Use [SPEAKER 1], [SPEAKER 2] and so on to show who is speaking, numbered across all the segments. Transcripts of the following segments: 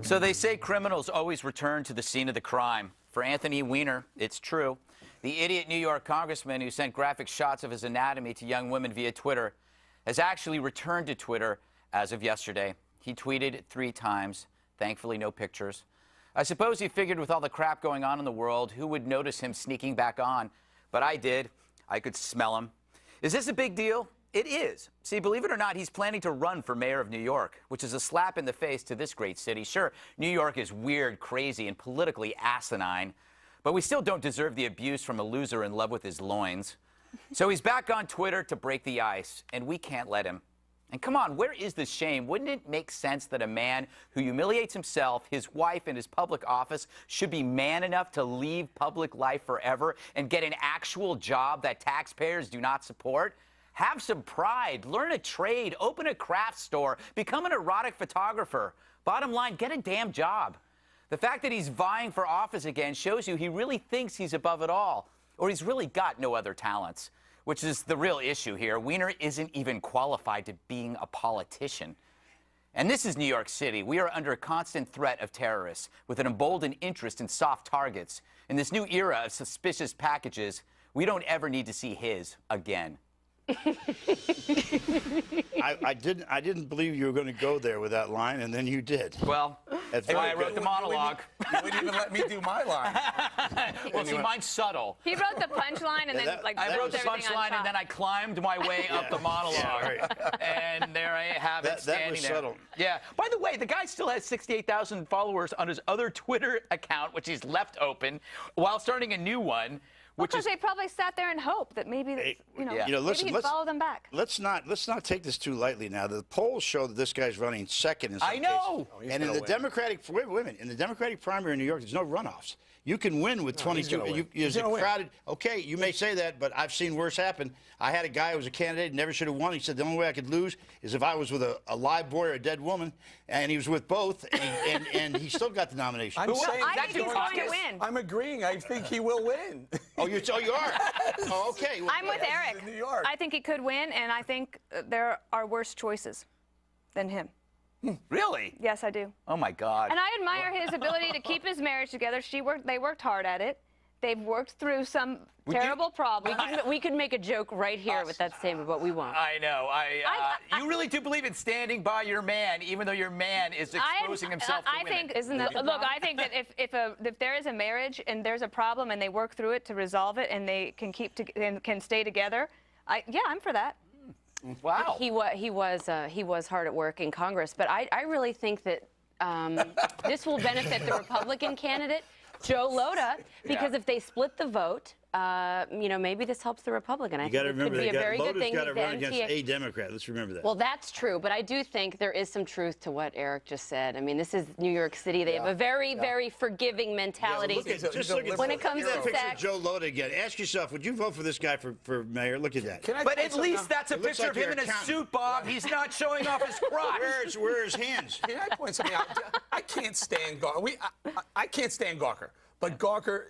[SPEAKER 1] So they say criminals always return to the scene of the crime. For Anthony Weiner, it's true. The idiot New York congressman who sent graphic shots of his anatomy to young women via Twitter has actually returned to Twitter as of yesterday. He tweeted 3 times. Thankfully, no pictures. I suppose he figured with all the crap going on in the world, who would notice him sneaking back on? But I did. I could smell him. Is this a big deal? It is. See, believe it or not, he's planning to run for mayor of New York, which is a slap in the face to this great city. Sure, New York is weird, crazy, and politically asinine, but we still don't deserve the abuse from a loser in love with his loins. So he's back on Twitter to break the ice, and we can't let him. And come on, where is the shame? Wouldn't it make sense that a man who humiliates himself, his wife, and his public office should be man enough to leave public life forever and get an actual job that taxpayers do not support? Have some pride, learn a trade, open a craft store, become an erotic photographer. Bottom line, get a damn job. The fact that he's vying for office again shows you he really thinks he's above it all, or he's really got no other talents, which is the real issue here. Weiner isn't even qualified to being a politician. And this is New York City. We are under a constant threat of terrorists with an emboldened interest in soft targets. In this new era of suspicious packages, we don't ever need to see his again.
[SPEAKER 2] I didn't believe you were going to go there with that line, and then you did.
[SPEAKER 1] Well, that's why I wrote the monologue.
[SPEAKER 3] You wouldn't even let me do my line.
[SPEAKER 1] Well, see, mine's subtle.
[SPEAKER 4] He wrote the punchline, and then
[SPEAKER 1] I wrote the punchline, and then I climbed my way up the monologue.
[SPEAKER 2] Yeah, right.
[SPEAKER 1] And there I have it standing
[SPEAKER 2] that was
[SPEAKER 1] there.
[SPEAKER 2] subtle.
[SPEAKER 1] Yeah. By the way, the guy still has 68,000 followers on his other Twitter account, which he's left open, while starting a new one.
[SPEAKER 4] Because they probably sat there and hoped that maybe, maybe he'd follow them back.
[SPEAKER 2] Let's not take this too lightly now. The polls show that this guy's running second in some cases.
[SPEAKER 1] I know.
[SPEAKER 2] And in the Democratic in the Democratic primary in New York, there's no runoffs. You can win with 22. It's a crowded. Okay, you may say that, but I've seen worse happen. I had a guy who was a candidate, never should have won. He said the only way I could lose is if I was with a live boy or a dead woman, and he was with both, and he still got the nomination.
[SPEAKER 3] I'm saying
[SPEAKER 4] I think he's going to win.
[SPEAKER 3] I'm agreeing. I think he will win.
[SPEAKER 2] Oh, you are. Oh, okay. Well,
[SPEAKER 4] I'm with Eric.
[SPEAKER 3] New York.
[SPEAKER 4] I think he could win, and I think there are worse choices than him.
[SPEAKER 1] Really?
[SPEAKER 4] Yes, I do.
[SPEAKER 1] Oh, my God.
[SPEAKER 4] And I admire his ability to keep his marriage together. They worked hard at it. They've worked through some terrible problems.
[SPEAKER 5] We could make a joke right here with that statement, but we won't.
[SPEAKER 1] I know. You really do believe in standing by your man, even though your man is exposing himself to women.
[SPEAKER 4] Look, I think that if there is a marriage and there's a problem and they work through it to resolve it and they can stay together, yeah, I'm for that.
[SPEAKER 1] Wow.
[SPEAKER 5] He was hard at work in Congress, but I really think that this will benefit the Republican candidate, Joe Lhota, because if they split the vote, maybe this helps the Republican.
[SPEAKER 2] You got to remember
[SPEAKER 5] that
[SPEAKER 2] Lhota's got to run against a Democrat. Let's remember that.
[SPEAKER 5] Well, that's true, but I do think there is some truth to what Eric just said. I mean, this is New York City. They have a very forgiving mentality when it comes to sex.
[SPEAKER 2] Joe Lhota again. Ask yourself, would you vote for this guy for mayor? Look at that.
[SPEAKER 1] But at least that's a picture of him in a suit, Bob. He's not showing off his crotch.
[SPEAKER 2] Where are his hands?
[SPEAKER 3] Can I point something out? I can't stand Gawker. I can't stand Gawker. But Gawker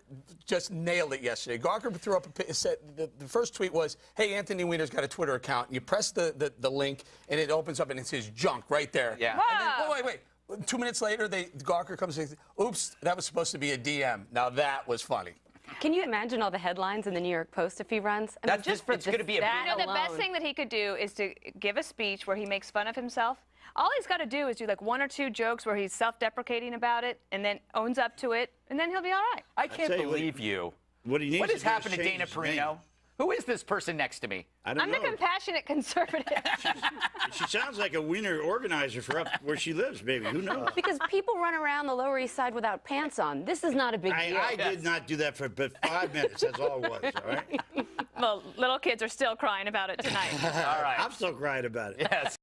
[SPEAKER 3] just nailed it yesterday. Gawker threw up said the first tweet was, "Hey, Anthony Weiner's got a Twitter account." And you press the link, and it opens up, and it's his junk right there.
[SPEAKER 1] Yeah.
[SPEAKER 3] And then, wait. 2 minutes later, Gawker comes and says, "Oops, that was supposed to be a DM." Now that was funny.
[SPEAKER 5] Can you imagine all the headlines in the New York Post if he runs? I mean, just for
[SPEAKER 1] it's going to be
[SPEAKER 4] the best thing that he could do is to give a speech where he makes fun of himself. All he's got to do is do like 1 or 2 jokes where he's self-deprecating about it and then owns up to it, and then he'll be all right.
[SPEAKER 1] I can't believe you.
[SPEAKER 2] What he needs
[SPEAKER 1] What has happened to Dana Perino? Who is this person next to me?
[SPEAKER 2] I don't know.
[SPEAKER 4] I'm the compassionate conservative.
[SPEAKER 2] She sounds like a Weiner organizer for up where she lives, baby. Who knows?
[SPEAKER 5] Because people run around the Lower East Side without pants on. This is not a big deal.
[SPEAKER 2] I did not do that for but 5 minutes. That's all it was, all right?
[SPEAKER 4] Well, little kids are still crying about it tonight.
[SPEAKER 1] All right.
[SPEAKER 2] I'm still crying about it.
[SPEAKER 1] Yes.